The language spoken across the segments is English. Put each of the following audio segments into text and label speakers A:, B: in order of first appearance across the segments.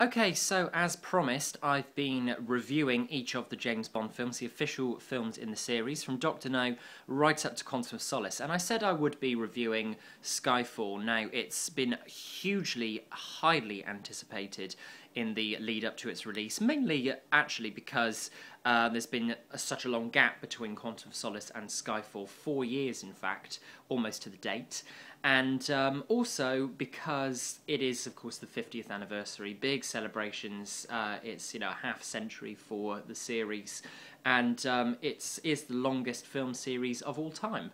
A: Okay, so as promised, I've been reviewing each of the James Bond films, the official films in the series, from Doctor No right up to Quantum of Solace. And I said I would be reviewing Skyfall. Now, it's been hugely, highly anticipated in the lead up to its release, mainly actually because there's been such a long gap between Quantum of Solace and Skyfall, 4 years in fact, almost to the date. And also because it is, of course, the 50th anniversary, big celebrations. It's a half century for the series, and it is the longest film series of all time.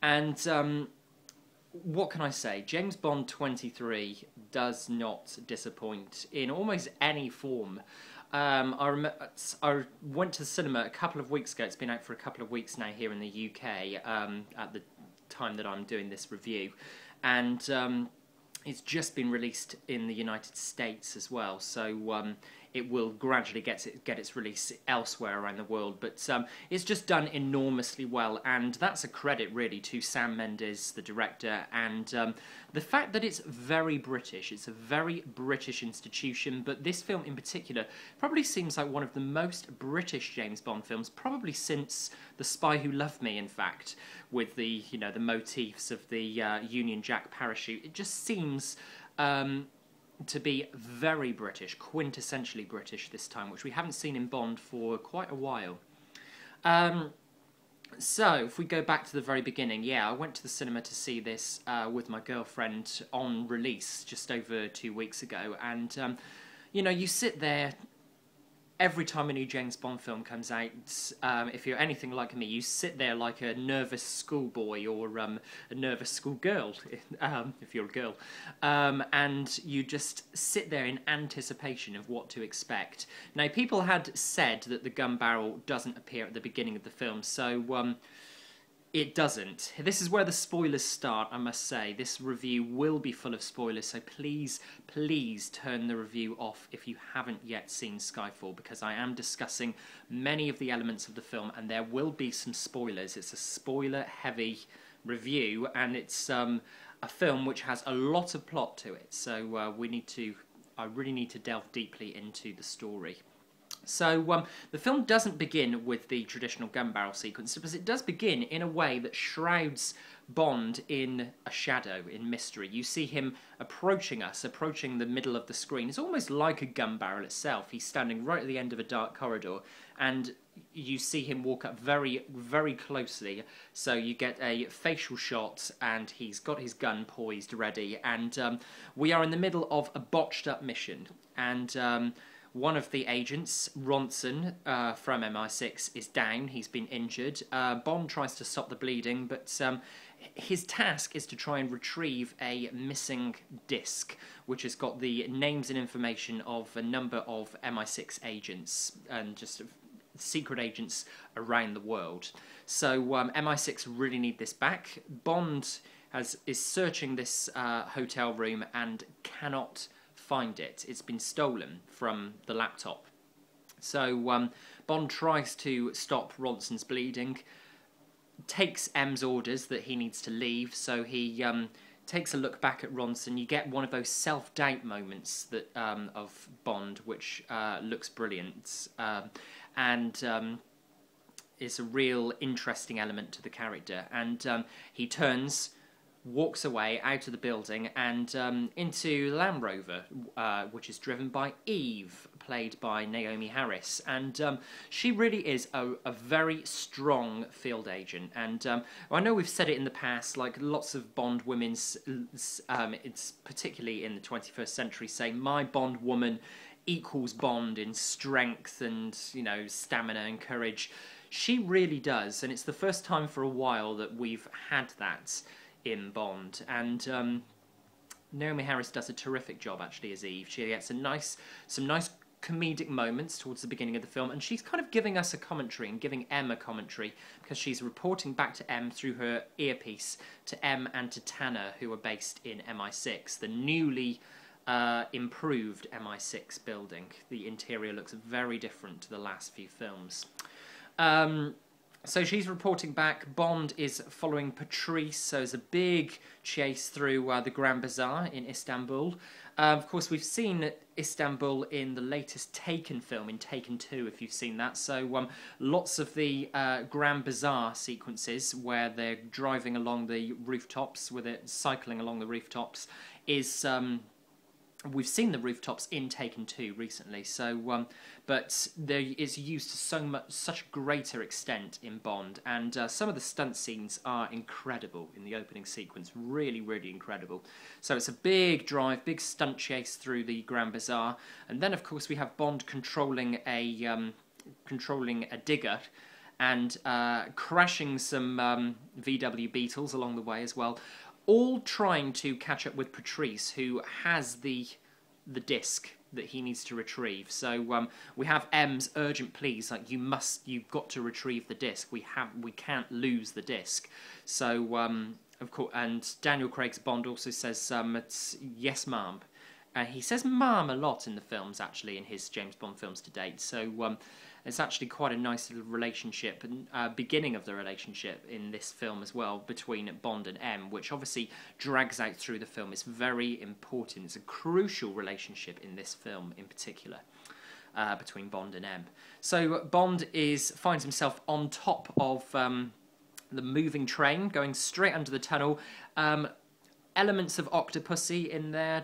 A: And what can I say? James Bond 23 does not disappoint in almost any form. I went to the cinema a couple of weeks ago. It's been out for a couple of weeks now here in the UK at the time that I'm doing this review, and it's just been released in the United States as well, so it will gradually get its release elsewhere around the world, but it's just done enormously well, and that's a credit really to Sam Mendes, the director, and the fact that it's very British. It's a very British institution, but this film in particular probably seems like one of the most British James Bond films, probably since The Spy Who Loved Me, in fact, with the the motifs of the Union Jack parachute. It just seems to be very British, quintessentially British this time, which we haven't seen in Bond for quite a while. So, if we go back to the very beginning, yeah, I went to the cinema to see this with my girlfriend on release just over 2 weeks ago, and you sit there. Every time a new James Bond film comes out, if you're anything like me, you sit there like a nervous schoolboy or a nervous schoolgirl, if you're a girl, and you just sit there in anticipation of what to expect. Now, people had said that the gun barrel doesn't appear at the beginning of the film, so it doesn't. This is where the spoilers start, I must say. This review will be full of spoilers, so please, please turn the review off if you haven't yet seen Skyfall, because I am discussing many of the elements of the film, and there will be some spoilers. It's a spoiler-heavy review, and it's a film which has a lot of plot to it, so I really need to delve deeply into the story. So the film doesn't begin with the traditional gun barrel sequence, because it does begin in a way that shrouds Bond in a shadow, in mystery. You see him approaching us, approaching the middle of the screen. It's almost like a gun barrel itself. He's standing right at the end of a dark corridor, and you see him walk up very, very closely. So you get a facial shot, and he's got his gun poised, ready, and we are in the middle of a botched-up mission, and one of the agents, Ronson, from MI6, is down. He's been injured. Bond tries to stop the bleeding, but his task is to try and retrieve a missing disc, which has got the names and information of a number of MI6 agents and just secret agents around the world. So MI6 really need this back. Bond is searching this hotel room and cannot find it. It's been stolen from the laptop. So Bond tries to stop Ronson's bleeding, takes M's orders that he needs to leave, so he takes a look back at Ronson. You get one of those self-doubt moments that of Bond, which looks brilliant, and is a real interesting element to the character. And he turns, walks away out of the building and into the Land Rover, which is driven by Eve, played by Naomi Harris, and she really is a very strong field agent. And I know we've said it in the past, like lots of Bond women's, it's particularly in the 21st century, say my Bond woman equals Bond in strength and stamina and courage. She really does, and it's the first time for a while that we've had that in Bond, and Naomi Harris does a terrific job actually as Eve. She gets some nice comedic moments towards the beginning of the film, and she's kind of giving us a commentary and giving M a commentary, because she's reporting back to M through her earpiece to M and to Tanner, who are based in MI6, the newly improved MI6 building. The interior looks very different to the last few films. So she's reporting back. Bond is following Patrice, so it's a big chase through the Grand Bazaar in Istanbul. Of course, we've seen Istanbul in the latest Taken film, in Taken 2, if you've seen that. So lots of the Grand Bazaar sequences where they're driving along the rooftops, with it cycling along the rooftops, is... we've seen the rooftops in Taken 2 recently, so but it's used to such a greater extent in Bond, and some of the stunt scenes are incredible in the opening sequence, really, really incredible. So it's a big drive, big stunt chase through the Grand Bazaar, and then of course we have Bond controlling a digger, and crashing some VW Beetles along the way as well, all trying to catch up with Patrice, who has the disc that he needs to retrieve. So we have M's urgent pleas, like you've got to retrieve the disc. We can't lose the disc. So of course, and Daniel Craig's Bond also says it's yes, ma'am. He says "ma'am" a lot in the films, actually, in his James Bond films to date. So it's actually quite a nice little relationship, and beginning of the relationship in this film as well, between Bond and M, which obviously drags out through the film. It's very important. It's a crucial relationship in this film in particular, between Bond and M. So Bond finds himself on top of the moving train, going straight under the tunnel. Elements of Octopussy in there,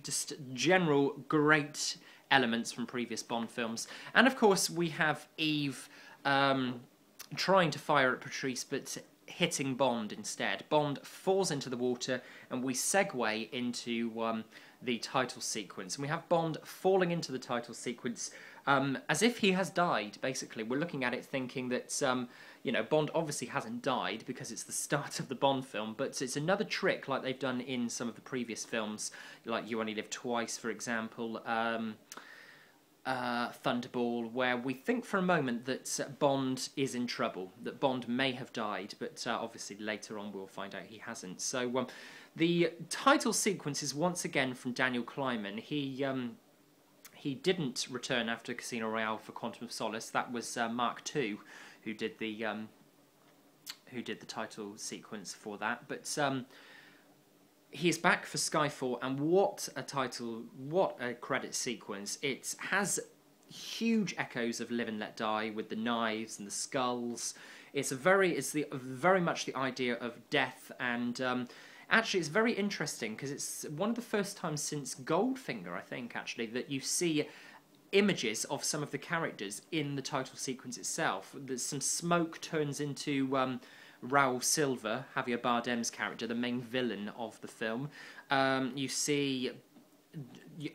A: just general great elements from previous Bond films. And of course we have Eve trying to fire at Patrice but hitting Bond instead. Bond falls into the water and we segue into the title sequence. And we have Bond falling into the title sequence as if he has died, basically. We're looking at it thinking that, Bond obviously hasn't died because it's the start of the Bond film, but it's another trick like they've done in some of the previous films, like You Only Live Twice, for example, Thunderball, where we think for a moment that Bond is in trouble, that Bond may have died, but obviously later on we'll find out he hasn't. So the title sequence is once again from Daniel Kleinman. He didn't return after Casino Royale for Quantum of Solace. That was Mark II who did the title sequence for that. But he is back for Skyfall, and what a credit sequence. It has huge echoes of Live and Let Die with the knives and the skulls. It's very much the idea of death, and actually it's very interesting because it's one of the first times since Goldfinger, I think, actually, that you see images of some of the characters in the title sequence itself. There's some smoke turns into Raul Silva, Javier Bardem's character, the main villain of the film. You see,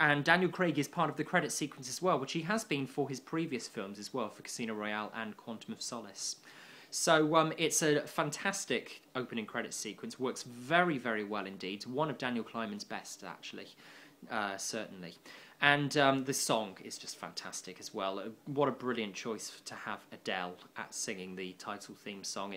A: and Daniel Craig is part of the credit sequence as well, which he has been for his previous films as well, for Casino Royale and Quantum of Solace. So it's a fantastic opening credit sequence, works very, very well indeed. One of Daniel Kleinman's best, actually, certainly. And the song is just fantastic as well. What a brilliant choice to have Adele at singing the title theme song.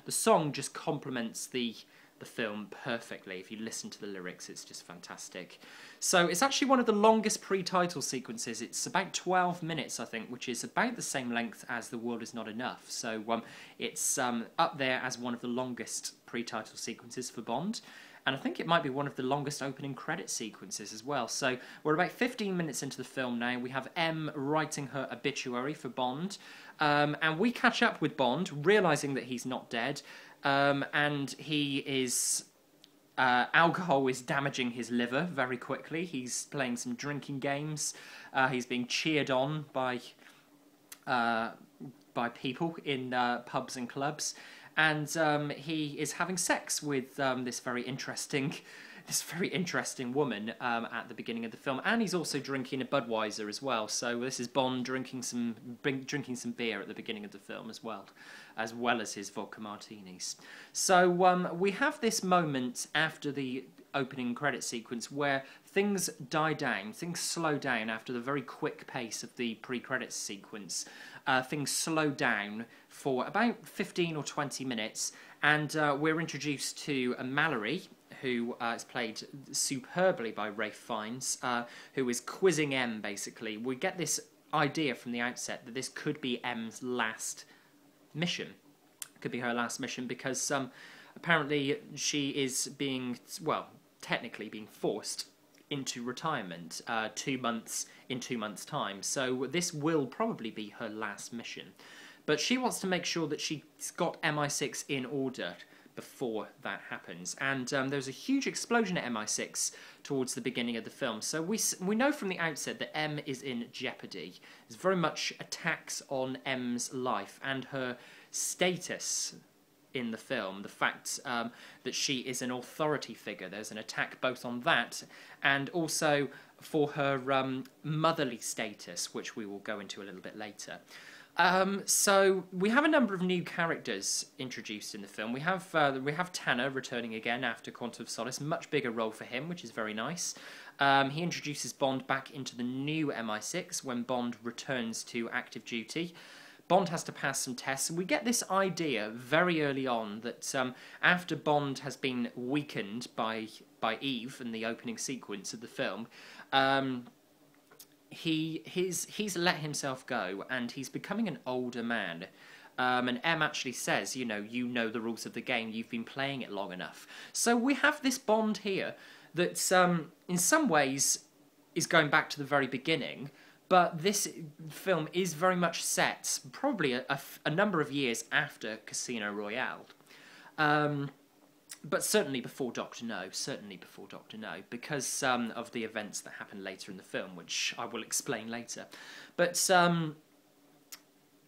A: The song just complements the film perfectly. If you listen to the lyrics, it's just fantastic. So it's actually one of the longest pre-title sequences. It's about 12 minutes, I think, which is about the same length as The World Is Not Enough. So it's up there as one of the longest pre-title sequences for Bond. And I think it might be one of the longest opening credit sequences as well. So we're about 15 minutes into the film now. We have M writing her obituary for Bond. And we catch up with Bond, realising that he's not dead. And he is... alcohol is damaging his liver very quickly. He's playing some drinking games. He's being cheered on by people in pubs and clubs. And he is having sex with this very interesting woman at the beginning of the film, and he's also drinking a Budweiser as well. So this is Bond drinking some beer at the beginning of the film as well as his vodka martinis. So we have this moment after the opening credit sequence where things die down, things slow down after the very quick pace of the pre-credits sequence. Things slow down for about 15 or 20 minutes, and we're introduced to Mallory, who is played superbly by Ralph Fiennes, who is quizzing M, basically. We get this idea from the outset that this could be M's last mission. Could be her last mission because apparently she is being, well, technically being forced into retirement 2 months in 2 months' time. So this will probably be her last mission. But she wants to make sure that she's got MI6 in order before that happens. And there's a huge explosion at MI6 towards the beginning of the film. So we know from the outset that M is in jeopardy. There's very much attacks on M's life and her status in the film, the fact that she is an authority figure. There's an attack both on that and also for her motherly status, which we will go into a little bit later. So we have a number of new characters introduced in the film. We have Tanner returning again after Quantum of Solace, much bigger role for him, which is very nice. He introduces Bond back into the new MI6 when Bond returns to active duty. Bond has to pass some tests, and we get this idea very early on that after Bond has been weakened by Eve in the opening sequence of the film, he's let himself go, and he's becoming an older man. And M actually says, you know the rules of the game, you've been playing it long enough. So we have this Bond here that in some ways is going back to the very beginning, but this film is very much set probably a number of years after Casino Royale. But certainly before Dr. No, because of the events that happen later in the film, which I will explain later. But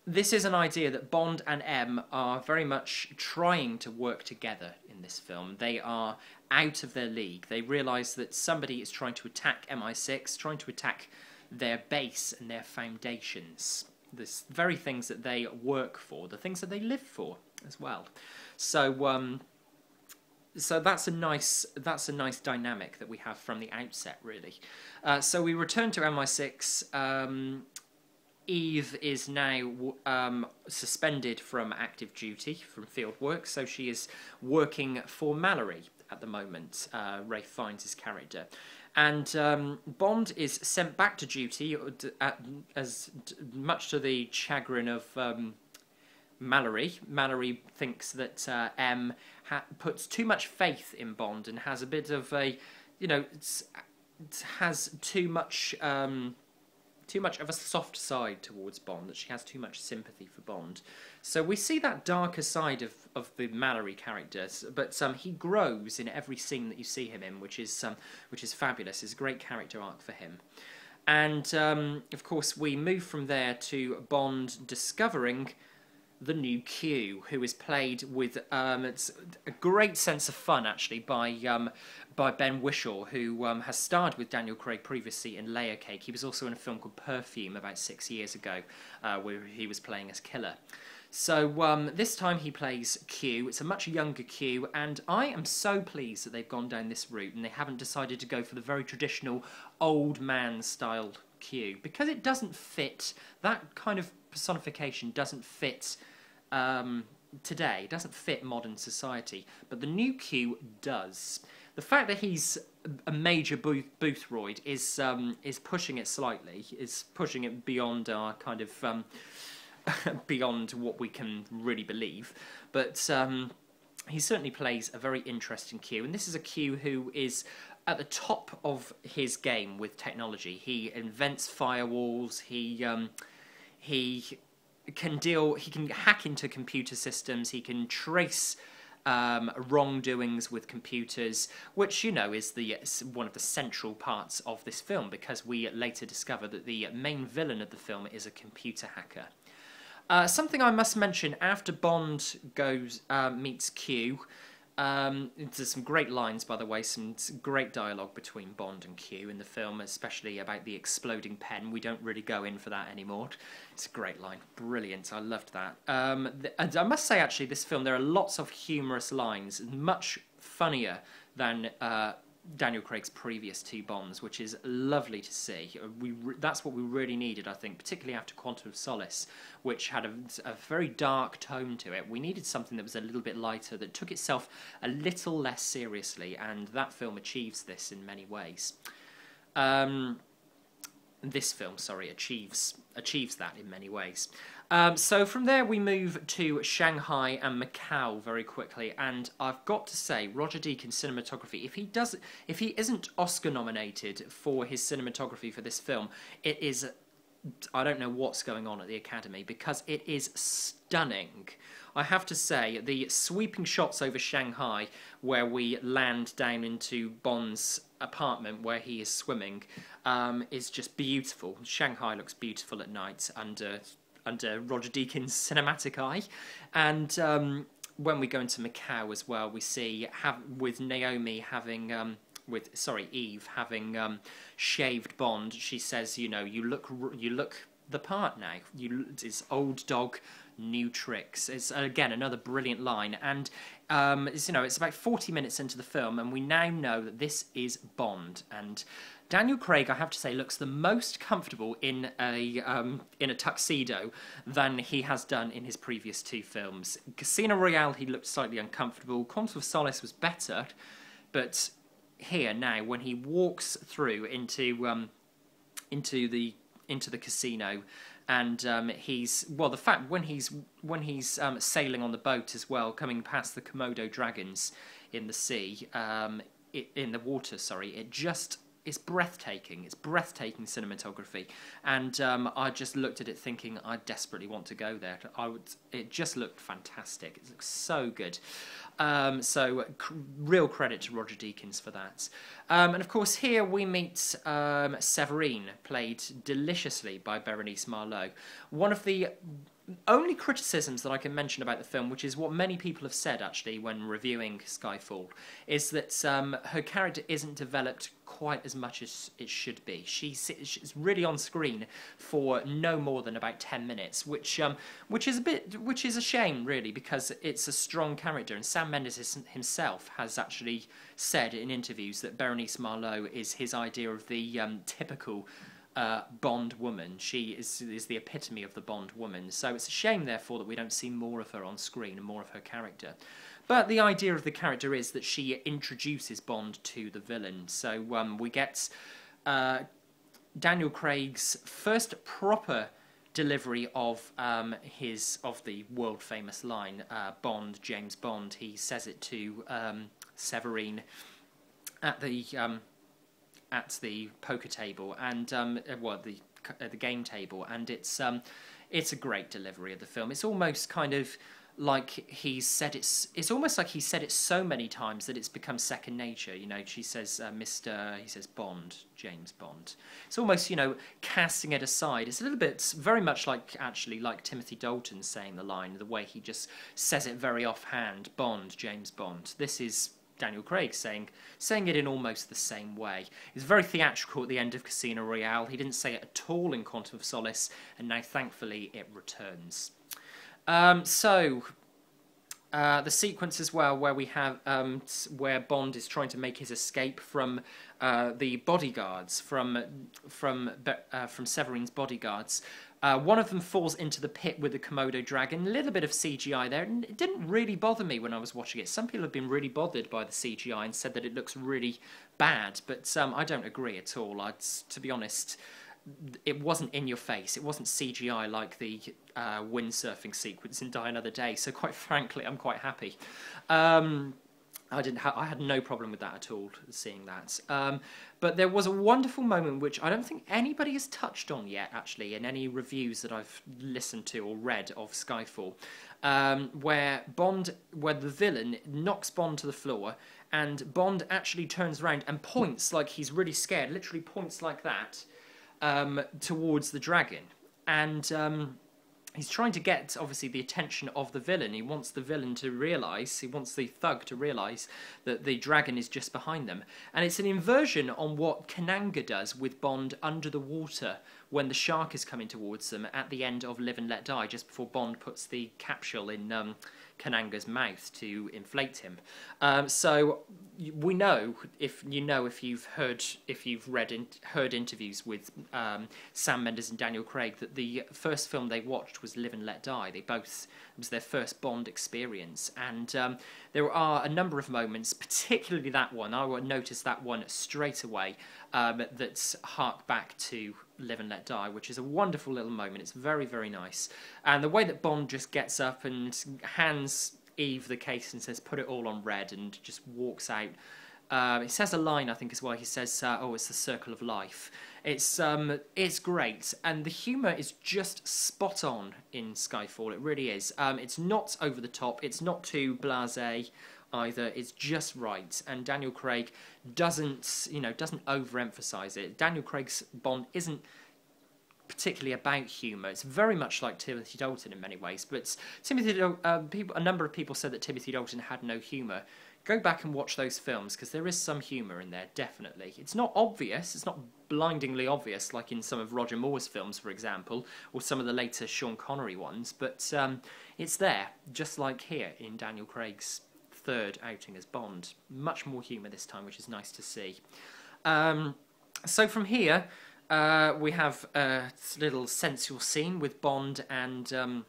A: this is an idea that Bond and M are very much trying to work together in this film. They are out of their league. They realise that somebody is trying to attack MI6, trying to attack their base and their foundations, the very things that they work for, the things that they live for as well. So that's a nice dynamic that we have from the outset, really. So we return to MI6. Eve is now suspended from active duty, from field work, so she is working for Mallory at the moment, Ralph Fiennes' character. And Bond is sent back to duty, as much to the chagrin of Mallory. Mallory thinks that M puts too much faith in Bond and has a bit of a, has too much of a soft side towards Bond, that she has too much sympathy for Bond. So we see that darker side of the Mallory character, but he grows in every scene that you see him in, which is fabulous. It's a great character arc for him. And of course we move from there to Bond discovering the new Q, who is played with it's a great sense of fun actually by Ben Whishaw, who has starred with Daniel Craig previously in Layer Cake. He was also in a film called Perfume about 6 years ago, where he was playing as Killer. So this time he plays Q. It's a much younger Q, and I am so pleased that they've gone down this route and they haven't decided to go for the very traditional old man style Q, because it doesn't fit. That kind of personification doesn't fit today. It doesn't fit modern society, but the new Q does. The fact that he's a major boothroid is pushing it slightly, is pushing it beyond our kind of beyond what we can really believe. But he certainly plays a very interesting Q, and this is a Q who is at the top of his game with technology. He invents firewalls. He can hack into computer systems. He can trace wrongdoings with computers, which is one of the central parts of this film, because we later discover that the main villain of the film is a computer hacker. Something I must mention: after Bond meets Q, there's some great lines, by the way, some great dialogue between Bond and Q in the film, especially about the exploding pen. We don't really go in for that anymore. It's a great line, brilliant. I loved that. And I must say, actually, this film, there are lots of humorous lines, much funnier than Daniel Craig's previous two Bonds, which is lovely to see. That's what we really needed, I think, particularly after Quantum of Solace, which had a very dark tone to it. We needed something that was a little bit lighter, that took itself a little less seriously, and that film achieves this in many ways. this film, sorry, achieves that in many ways. So from there we move to Shanghai and Macau very quickly, and I've got to say, Roger Deakins' cinematography, if he isn't Oscar nominated for his cinematography for this film, it is, I don't know what's going on at the Academy, because it is stunning. I have to say, the sweeping shots over Shanghai, where we land down into Bond's apartment where he is swimming, is just beautiful. Shanghai looks beautiful at night under Roger Deakins' cinematic eye. And when we go into Macau as well, we see with Naomi having Eve having shaved Bond. She says, you know, you look the part now. It's old dog, new tricks. It's again another brilliant line, and it's about 40 minutes into the film, and we now know that this is Bond. And Daniel Craig, I have to say, looks the most comfortable in a tuxedo than he has done in his previous two films. Casino Royale, he looked slightly uncomfortable. Quantum of Solace was better, but here now, when he walks through into the casino, and when he's sailing on the boat as well, coming past the Komodo dragons in the sea, in the water, sorry, it's breathtaking. It's breathtaking cinematography, and I just looked at it thinking I desperately want to go there. It just looked fantastic. It looks so good. Real credit to Roger Deakins for that. And of course here we meet Séverine, played deliciously by Bérénice Marlowe. One of the only criticisms that I can mention about the film, which is what many people have said actually when reviewing Skyfall, is that her character isn't developed quite as much as it should be. She's really on screen for no more than about 10 minutes, which is a shame really, because it's a strong character, and Sam Mendes himself has actually said in interviews that Bérénice Marlowe is his idea of the typical Bond woman. She is the epitome of the Bond woman. So it's a shame, therefore, that we don't see more of her on screen and more of her character. But the idea of the character is that she introduces Bond to the villain. So we get Daniel Craig's first proper delivery of the world famous line, Bond, James Bond. He says it to Séverine at the poker table, and the game table, and it's a great delivery of the film. It's almost kind of like he's said it's almost like he said it so many times that it's become second nature. You know, she says he says Bond, James Bond. It's almost, you know, casting it aside. It's a little bit very much like Timothy Dalton saying the line, the way he just says it very offhand, Bond, James Bond. This is Daniel Craig saying it in almost the same way. It's very theatrical at the end of Casino Royale. He didn't say it at all in Quantum of Solace, and now thankfully it returns. The sequence as well, where we have where Bond is trying to make his escape from the bodyguards, from Severine's bodyguards. One of them falls into the pit with the Komodo dragon. A little bit of CGI there. And it didn't really bother me when I was watching it. Some people have been really bothered by the CGI and said that it looks really bad, but I don't agree at all. To be honest, it wasn't in your face. It wasn't CGI like the windsurfing sequence in Die Another Day. So quite frankly, I'm quite happy. I had no problem with that at all, seeing that. But there was a wonderful moment which I don't think anybody has touched on yet, actually, in any reviews that I've listened to or read of Skyfall, where the villain knocks Bond to the floor, and Bond actually turns around and points like he's really scared, literally points like that, towards the dragon. And he's trying to get, obviously, the attention of the villain. He wants the villain to realise, he wants the thug to realise that the dragon is just behind them. And it's an inversion on what Kananga does with Bond under the water when the shark is coming towards them at the end of Live and Let Die, just before Bond puts the capsule in Kananga's mouth to inflate him. So we know, if you've heard interviews with Sam Mendes and Daniel Craig, that the first film they watched was Live and Let Die. It was their first Bond experience, and there are a number of moments, particularly that one. I would notice that one straight away, that's hark back to Live and Let Die, which is a wonderful little moment. It's very, very nice. And the way that Bond just gets up and hands Eve the case and says, "Put it all on red," and just walks out. He says a line, I think, as well. He says, "Oh, it's the circle of life." It's great, and the humour is just spot on in Skyfall. It really is. It's not over the top. It's not too blasé either. It's just right, and Daniel Craig doesn't overemphasize it. Daniel Craig's Bond isn't particularly about humour. It's very much like Timothy Dalton in many ways, but a number of people said that Timothy Dalton had no humour. Go back and watch those films, because there is some humour in there, definitely. It's not obvious, it's not blindingly obvious like in some of Roger Moore's films, for example, or some of the later Sean Connery ones, but it's there, just like here in Daniel Craig's third outing as Bond. Much more humour this time, which is nice to see. So from here, we have a little sensual scene with Bond and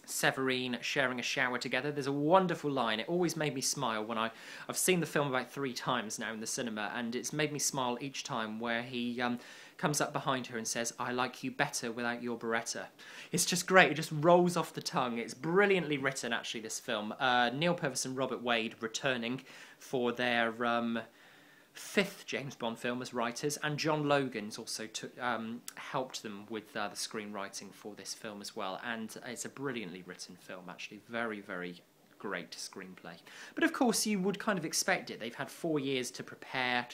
A: Severine sharing a shower together. There's a wonderful line. It always made me smile when I've seen the film about 3 times now in the cinema, and it's made me smile each time, where he comes up behind her and says, "I like you better without your Beretta." It's just great. It just rolls off the tongue. It's brilliantly written, actually, this film. Neil Purvis and Robert Wade returning for their 5th James Bond film as writers, and John Logan's also helped them with the screenwriting for this film as well, and it's a brilliantly written film, actually. Very, very great screenplay. But of course you would kind of expect it. They've had 4 years to prepare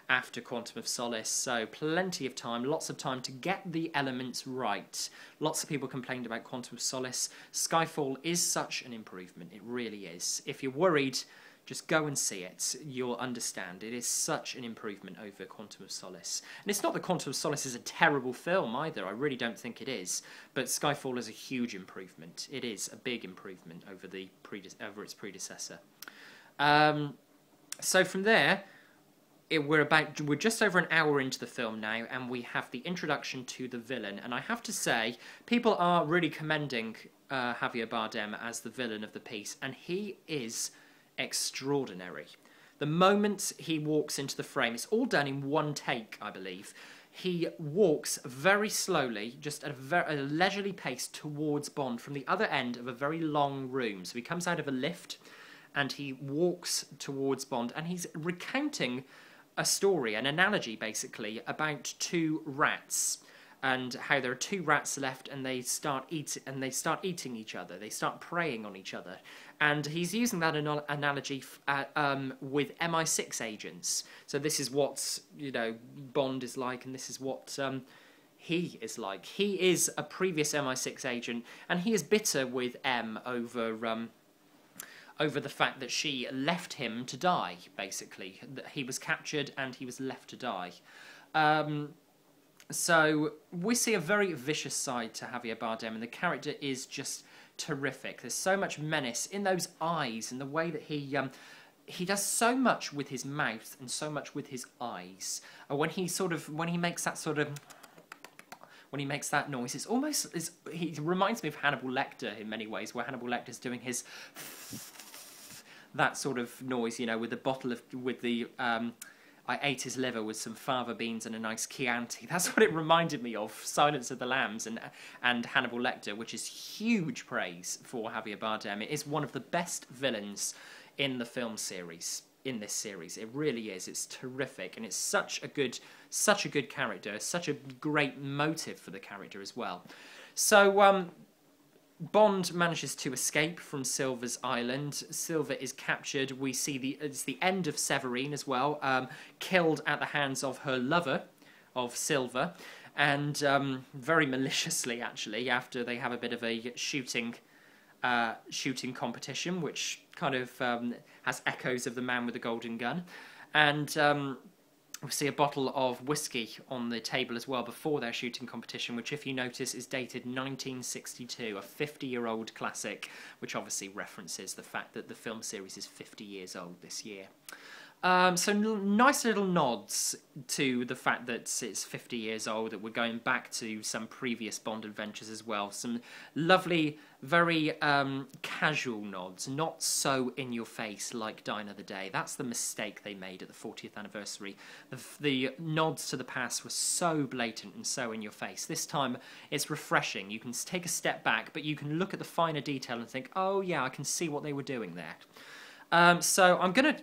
A: after Quantum of Solace, so plenty of time, lots of time to get the elements right. Lots of people complained about Quantum of Solace. Skyfall is such an improvement, it really is. If you're worried, just go and see it. You'll understand. It is such an improvement over Quantum of Solace. And it's not that Quantum of Solace is a terrible film either. I really don't think it is. But Skyfall is a huge improvement. It is a big improvement over its predecessor. So from there, we're just over an hour into the film now, and we have the introduction to the villain. And I have to say, people are really commending Javier Bardem as the villain of the piece, and he is extraordinary. The moment he walks into the frame, it's all done in one take, I believe. He walks very slowly, just at a leisurely pace towards Bond from the other end of a very long room. So he comes out of a lift and he walks towards Bond, and he's recounting a story, an analogy basically, about 2 rats. And how there are 2 rats left, and they start eating each other. They start preying on each other, and he's using that analogy with MI6 agents. So this is what Bond is like, and this is what he is like. He is a previous MI6 agent, and he is bitter with M over the fact that she left him to die. Basically, that he was captured and he was left to die. So we see a very vicious side to Javier Bardem, and the character is just terrific. There's so much menace in those eyes, and the way that he does so much with his mouth and so much with his eyes. When he makes that noise, it's almost he reminds me of Hannibal Lecter in many ways, where Hannibal Lecter's doing his that sort of noise, with the I ate his liver with some fava beans and a nice Chianti. That's what it reminded me of, Silence of the Lambs and Hannibal Lecter, which is huge praise for Javier Bardem. It is one of the best villains in the film series, in this series. It really is. It's terrific, and it's such a good character, such a great motive for the character as well. So, Bond manages to escape from Silver's island. Silver is captured. We see it's the end of Severine as well, killed at the hands of her lover, of Silver, and very maliciously, actually, after they have a bit of a shooting competition, which kind of has echoes of The Man with the Golden Gun. And we see a bottle of whiskey on the table as well before their shooting competition, which, if you notice, is dated 1962, a 50-year-old classic, which obviously references the fact that the film series is 50 years old this year. So nice little nods to the fact that it's 50 years old, that we're going back to some previous Bond adventures as well. Some lovely, very casual nods, not so in your face like Die Another Day. That's the mistake they made at the 40th anniversary. The nods to the past were so blatant and so in your face. This time it's refreshing. You can take a step back, but you can look at the finer detail and think, oh yeah, I can see what they were doing there. So I'm gonna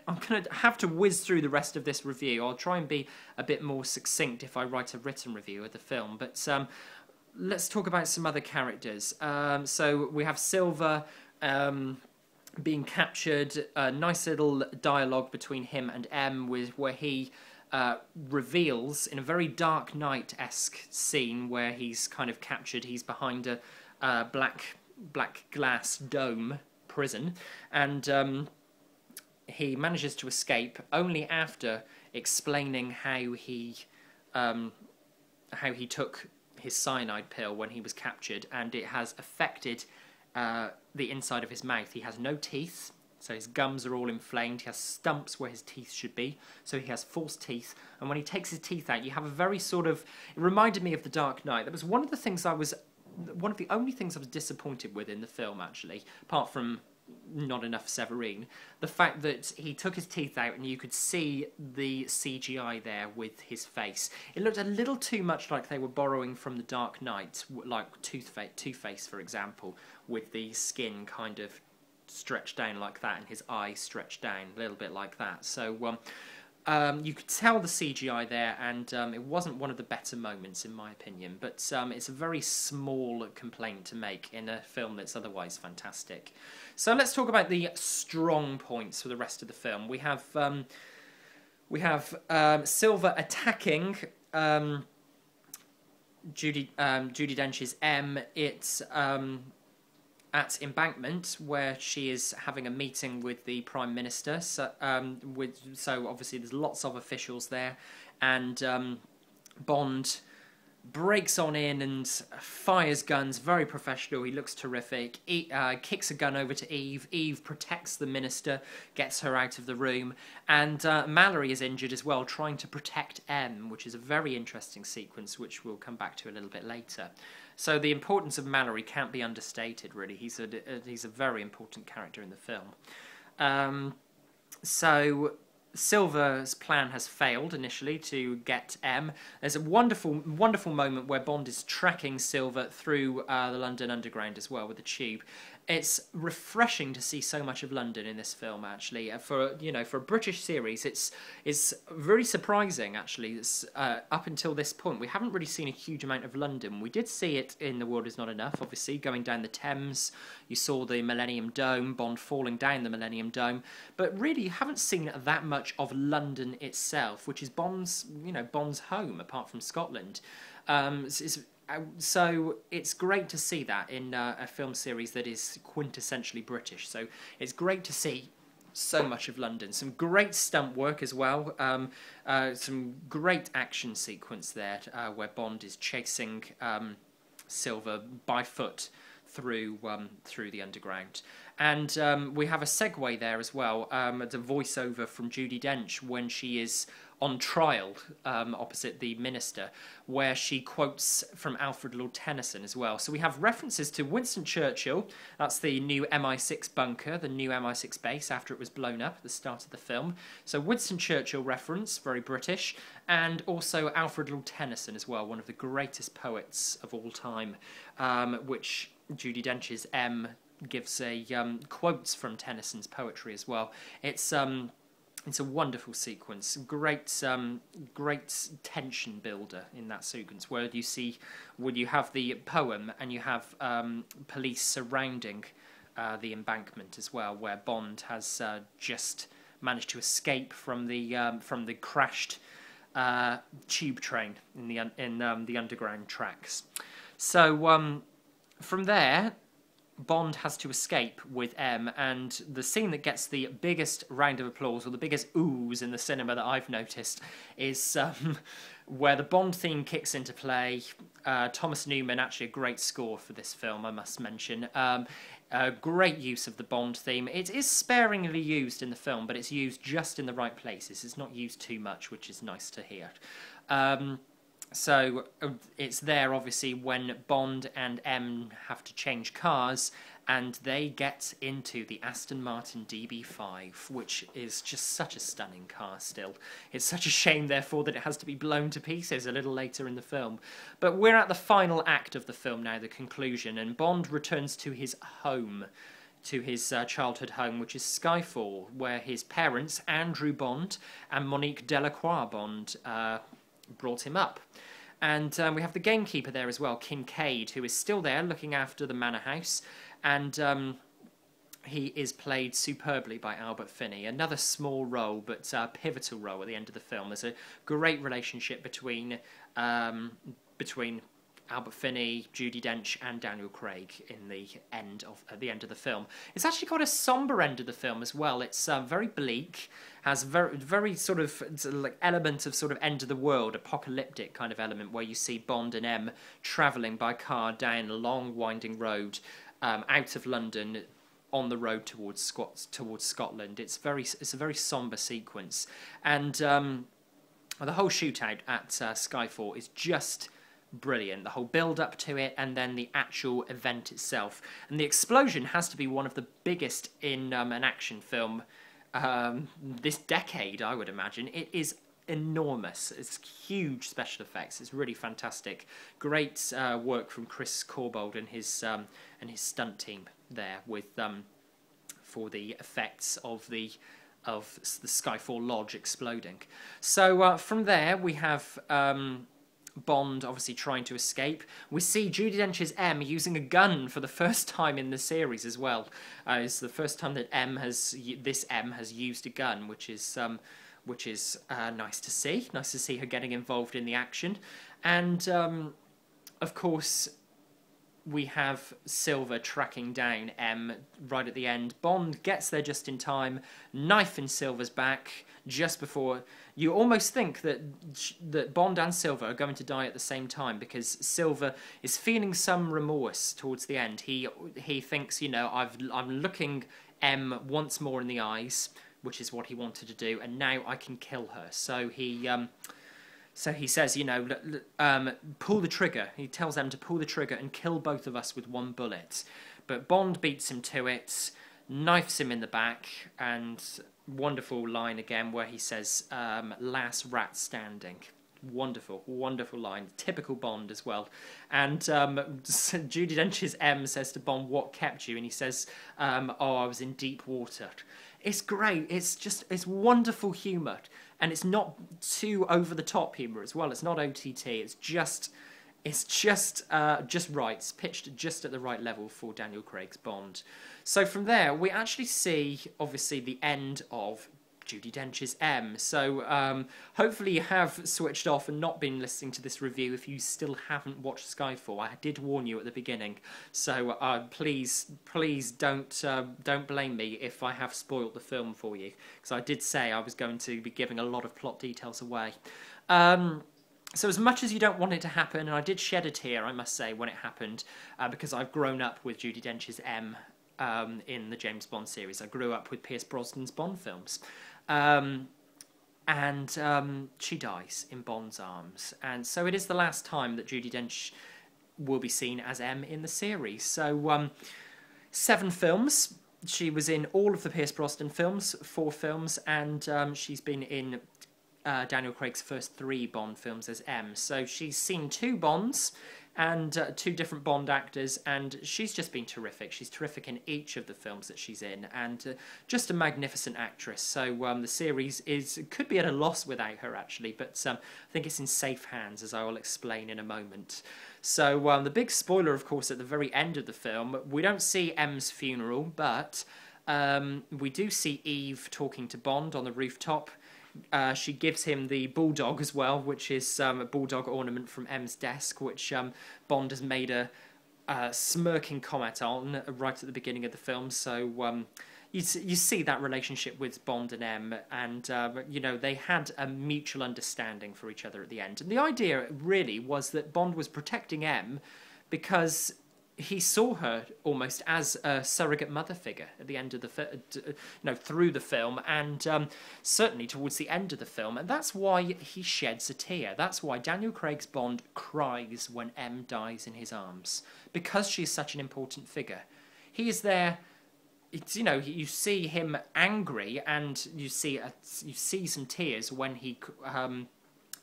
A: have to whiz through the rest of this review. I'll try and be a bit more succinct if I write a written review of the film. But let's talk about some other characters. So we have Silva being captured. A nice little dialogue between him and M, where he reveals in a very Dark Knight-esque scene where he's kind of captured. He's behind a black glass dome prison, and he manages to escape only after explaining how he took his cyanide pill when he was captured, and it has affected the inside of his mouth. He has no teeth, so his gums are all inflamed. He has stumps where his teeth should be, so he has false teeth. And when he takes his teeth out, you have a very sort of... It reminded me of The Dark Knight. That was one of the only things I was disappointed with in the film, actually, apart from not enough Severine. The fact that he took his teeth out and you could see the CGI there with his face. It looked a little too much like they were borrowing from The Dark Knight, like Two-Face, for example, with the skin kind of stretched down like that and his eyes stretched down a little bit like that. So you could tell the CGI there, and it wasn't one of the better moments in my opinion, but it's a very small complaint to make in a film that's otherwise fantastic. So let's talk about the strong points for the rest of the film. We have Silva attacking Judi Dench's M. It's at Embankment, where she is having a meeting with the Prime Minister. So obviously there's lots of officials there, and Bond breaks on in and fires guns, very professional. He looks terrific. He kicks a gun over to Eve. Eve protects the minister, gets her out of the room, and Mallory is injured as well, trying to protect M, which is a very interesting sequence, which we'll come back to a little bit later. So the importance of Mallory can't be understated, really. He's a very important character in the film. So Silva's plan has failed initially to get M. There's a wonderful moment where Bond is tracking Silva through the London Underground as well with the tube. It's refreshing to see so much of London in this film, actually. For a British series, it's very surprising, actually. It's, up until this point, we haven't really seen a huge amount of London. We did see it in The World Is Not Enough, obviously, going down the Thames. You saw the Millennium Dome, Bond falling down the Millennium Dome. But really, you haven't seen that much of London itself, which is Bond's home, apart from Scotland. So it's great to see that in a film series that is quintessentially British. So it's great to see so much of London. Some great stunt work as well. Some great action sequence there where Bond is chasing Silva by foot through the underground. And we have a segue there as well, the voiceover from Judi Dench when she is on trial opposite the minister, where she quotes from Alfred Lord Tennyson as well. So we have references to Winston Churchill. That's the new MI6 bunker, the new MI6 base after it was blown up at the start of the film. So Winston Churchill reference, very British, and also Alfred Lord Tennyson as well, one of the greatest poets of all time, which Judi Dench's M gives a quotes from Tennyson's poetry as well. It's a wonderful sequence, great tension builder in that sequence, where you have the poem and you have police surrounding the embankment as well, where Bond has just managed to escape from the crashed tube train in the underground tracks. So from there, Bond has to escape with M, and the scene that gets the biggest round of applause, or the biggest oohs in the cinema that I've noticed, is where the Bond theme kicks into play. Thomas Newman, actually a great score for this film, I must mention. Great use of the Bond theme. It is sparingly used in the film, but it's used just in the right places. It's not used too much, which is nice to hear. So it's there, obviously, when Bond and M have to change cars, and they get into the Aston Martin DB5, which is just such a stunning car still. It's such a shame, therefore, that it has to be blown to pieces a little later in the film. But we're at the final act of the film now, the conclusion, and Bond returns to his home, to his childhood home, which is Skyfall, where his parents, Andrew Bond and Monique Delacroix Bond, brought him up. And we have the gamekeeper there as well, Kincaid, who is still there looking after the manor house. And he is played superbly by Albert Finney. Another small role, but pivotal role at the end of the film. There's a great relationship between Albert Finney, Judi Dench, and Daniel Craig at the end of the film. It's actually got a somber end of the film as well. It's very bleak, has very sort of like element of sort of end of the world, apocalyptic kind of element, where you see Bond and M travelling by car down a long winding road out of London on the road towards Scotland. It's a very somber sequence, and the whole shootout at Skyfall is just brilliant. The whole build up to it, and then the actual event itself, and the explosion has to be one of the biggest in an action film this decade, I would imagine. It is enormous. It's huge special effects. It's really fantastic. Great work from Chris Corbould and his stunt team there with for the effects of the Skyfall Lodge exploding. So from there we have Bond obviously trying to escape. We see Judi Dench's M using a gun for the first time in the series as well. It's the first time that this M has used a gun, which is nice to see. Nice to see her getting involved in the action. And of course, we have Silver tracking down M right at the end. Bond gets there just in time, knife in Silver's back just before. You almost think that Bond and Silver are going to die at the same time, because Silver is feeling some remorse towards the end. He thinks, you know, I'm looking M once more in the eyes, which is what he wanted to do, and now I can kill her. So he says, you know, pull the trigger. He tells them to pull the trigger and kill both of us with one bullet. But Bond beats him to it, knifes him in the back, and wonderful line again where he says, last rat standing. Wonderful, wonderful line. Typical Bond as well. And Judi Dench's M says to Bond, "What kept you?" And he says, "Oh, I was in deep water." It's great. It's wonderful humour, and it's not too over the top humour as well. It's not OTT. It's just right. It's pitched just at the right level for Daniel Craig's Bond. So from there, we actually see obviously the end of Judi Dench's M. So hopefully you have switched off and not been listening to this review if you still haven't watched Skyfall. I did warn you at the beginning, so please don't blame me if I have spoiled the film for you, because I did say I was going to be giving a lot of plot details away. So as much as you don't want it to happen, and I did shed a tear, I must say, when it happened, because I've grown up with Judi Dench's M in the James Bond series. I grew up with Pierce Brosnan's Bond films. And she dies in Bond's arms. And so it is the last time that Judi Dench will be seen as M in the series. So 7 films. She was in all of the Pierce Brosnan films, 4 films, and she's been in Daniel Craig's first 3 Bond films as M. So she's seen 2 Bonds and 2 different Bond actors, and she's just been terrific. She's terrific in each of the films that she's in, and just a magnificent actress. So the series could be at a loss without her, actually, but I think it's in safe hands, as I will explain in a moment. So the big spoiler, of course, at the very end of the film, we don't see M's funeral, but we do see Eve talking to Bond on the rooftop. She gives him the bulldog as well, which is a bulldog ornament from M's desk, which Bond has made a smirking comment on right at the beginning of the film. So you see that relationship with Bond and M, and you know, they had a mutual understanding for each other at the end. And the idea really was that Bond was protecting M because he saw her almost as a surrogate mother figure at the end of the through the film, and certainly towards the end of the film, and that's why he sheds a tear. That's why Daniel Craig's Bond cries when M dies in his arms, because she's such an important figure. He is there. It's, you see him angry, and you see some tears when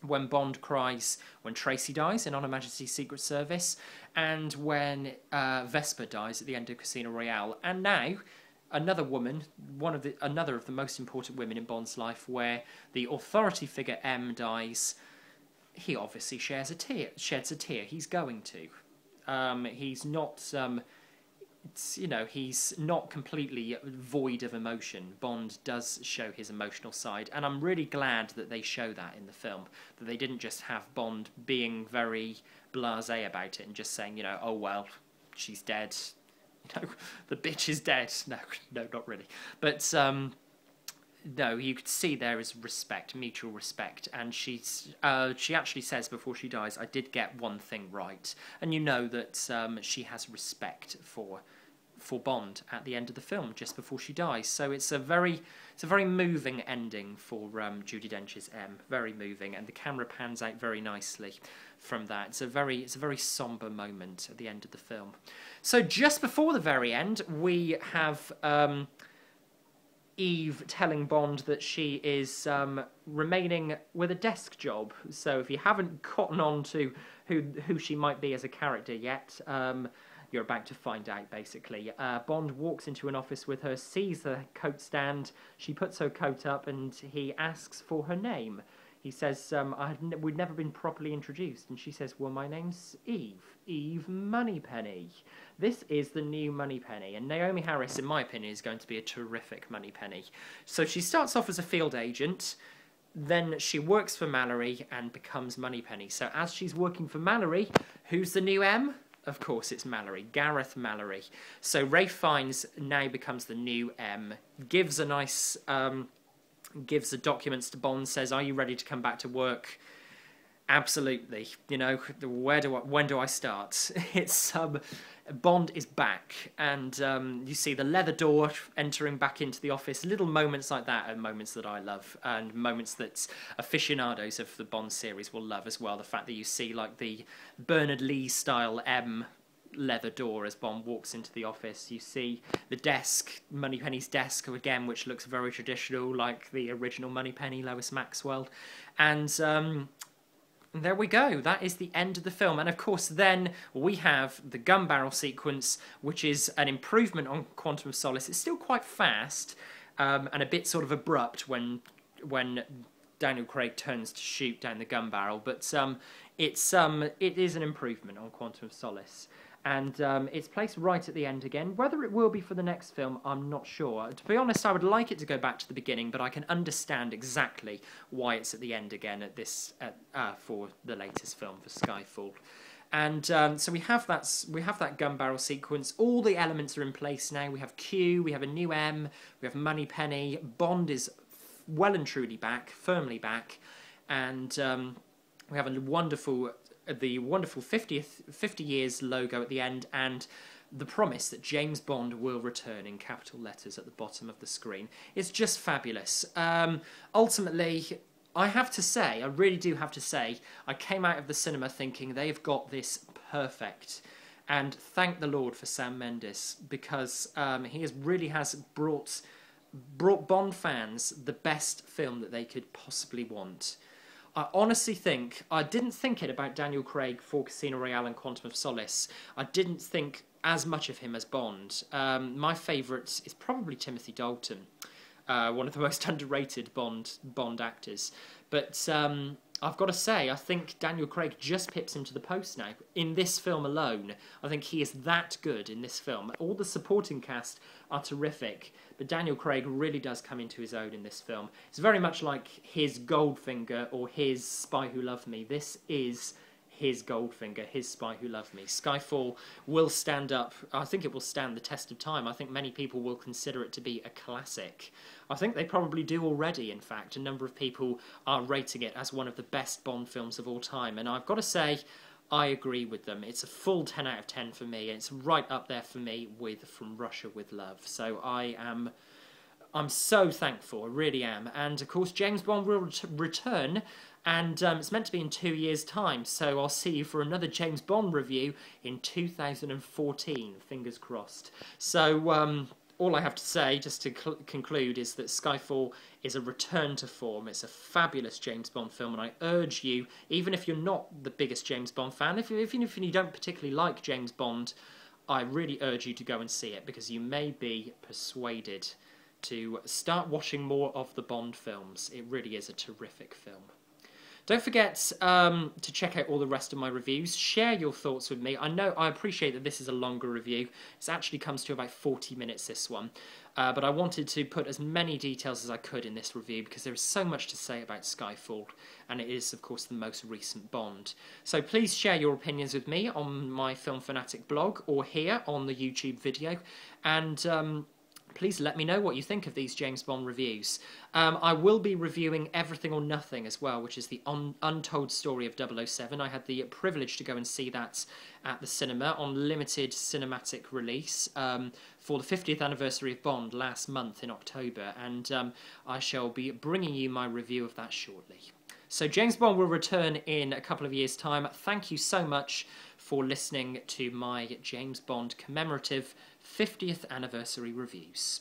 A: when Bond cries when Tracy dies in On Her Majesty's Secret Service, and when Vesper dies at the end of Casino Royale. And now, another woman, another of the most important women in Bond's life, where the authority figure M dies, he obviously sheds a tear. He's going to. He's not. He's not completely void of emotion. Bond does show his emotional side, and I'm really glad that they show that in the film, that they didn't just have Bond being very blasé about it and just saying, oh, well, she's dead. The bitch is dead. No, not really. But, no, you could see there is respect, mutual respect, and she actually says before she dies, I did get one thing right, and you know that she has respect for Bond at the end of the film, just before she dies. So it's a very moving ending for Judi Dench's M, very moving, and the camera pans out very nicely from that. It's a very somber moment at the end of the film. So just before the very end, we have Eve telling Bond that she is remaining with a desk job. So if you haven't gotten on to who she might be as a character yet, you're about to find out, basically. Bond walks into an office with her, sees the coat stand, she puts her coat up, and he asks for her name. He says, we'd never been properly introduced. And she says, well, my name's Eve Moneypenny. This is the new Moneypenny. And Naomi Harris, in my opinion, is going to be a terrific Moneypenny. So she starts off as a field agent, then she works for Mallory and becomes Moneypenny. So as she's working for Mallory, who's the new M? Of course, it's Mallory, Gareth Mallory. So Ralph Fiennes now becomes the new M, gives a nice... gives the documents to Bond, says, are you ready to come back to work? Absolutely. When do I start? It's Bond is back, and you see the leather door entering back into the office. Little moments like that are moments that I love, and moments that aficionados of the Bond series will love as well. The fact that you see like the Bernard Lee style M leather door as Bond walks into the office. You see the desk, Moneypenny's desk again, which looks very traditional, like the original Moneypenny, Lois Maxwell. And there we go. That is the end of the film. And of course, then we have the gun barrel sequence, which is an improvement on Quantum of Solace. It's still quite fast and a bit sort of abrupt when Daniel Craig turns to shoot down the gun barrel, but it is an improvement on Quantum of Solace. And it's placed right at the end again. Whether it will be for the next film, I'm not sure. To be honest, I would like it to go back to the beginning, but I can understand exactly why it's at the end again for the latest film, for Skyfall. And so we have that gun barrel sequence. All the elements are in place now. We have Q, we have a new M, we have Moneypenny. Bond is well and truly back, firmly back, and we have the wonderful 50 years logo at the end, and the promise that James Bond will return in capital letters at the bottom of the screen. It's just fabulous. Ultimately, I really do have to say, I came out of the cinema thinking they've got this perfect. And thank the Lord for Sam Mendes, because he really has brought Bond fans the best film that they could possibly want. I honestly think, I didn't think it about Daniel Craig for Casino Royale and Quantum of Solace. I didn't think as much of him as Bond. My favourite is probably Timothy Dalton, one of the most underrated Bond actors. But I've got to say, I think Daniel Craig just pips him to the post now. In this film alone, I think he is that good in this film. All the supporting cast are terrific, but Daniel Craig really does come into his own in this film. It's very much like his Goldfinger or his Spy Who Loved Me. This is his Goldfinger, his Spy Who Loved Me. Skyfall will stand up. I think it will stand the test of time. I think many people will consider it to be a classic. I think they probably do already, in fact. A number of people are rating it as one of the best Bond films of all time. And I've got to say, I agree with them. It's a full 10 out of 10 for me, and it's right up there for me with From Russia with Love. So I'm so thankful, I really am. And of course, James Bond will return, and it's meant to be in 2 years' time. So I'll see you for another James Bond review in 2014. Fingers crossed. So all I have to say, just to conclude, is that Skyfall is a return to form. It's a fabulous James Bond film, and I urge you, even if you're not the biggest James Bond fan, even if you don't particularly like James Bond, I really urge you to go and see it, because you may be persuaded to start watching more of the Bond films. It really is a terrific film. Don't forget to check out all the rest of my reviews. Share your thoughts with me. I appreciate that this is a longer review. It actually comes to about 40 minutes, this one. But I wanted to put as many details as I could in this review, because there is so much to say about Skyfall, and it is, of course, the most recent Bond. So please share your opinions with me on my Film Fanatic blog, or here on the YouTube video. And please let me know what you think of these James Bond reviews. I will be reviewing Everything or Nothing as well, which is the untold story of 007. I had the privilege to go and see that at the cinema on limited cinematic release for the 50th anniversary of Bond last month in October, and I shall be bringing you my review of that shortly. So James Bond will return in a couple of years' time. Thank you so much for listening to my James Bond commemorative 50th anniversary reviews.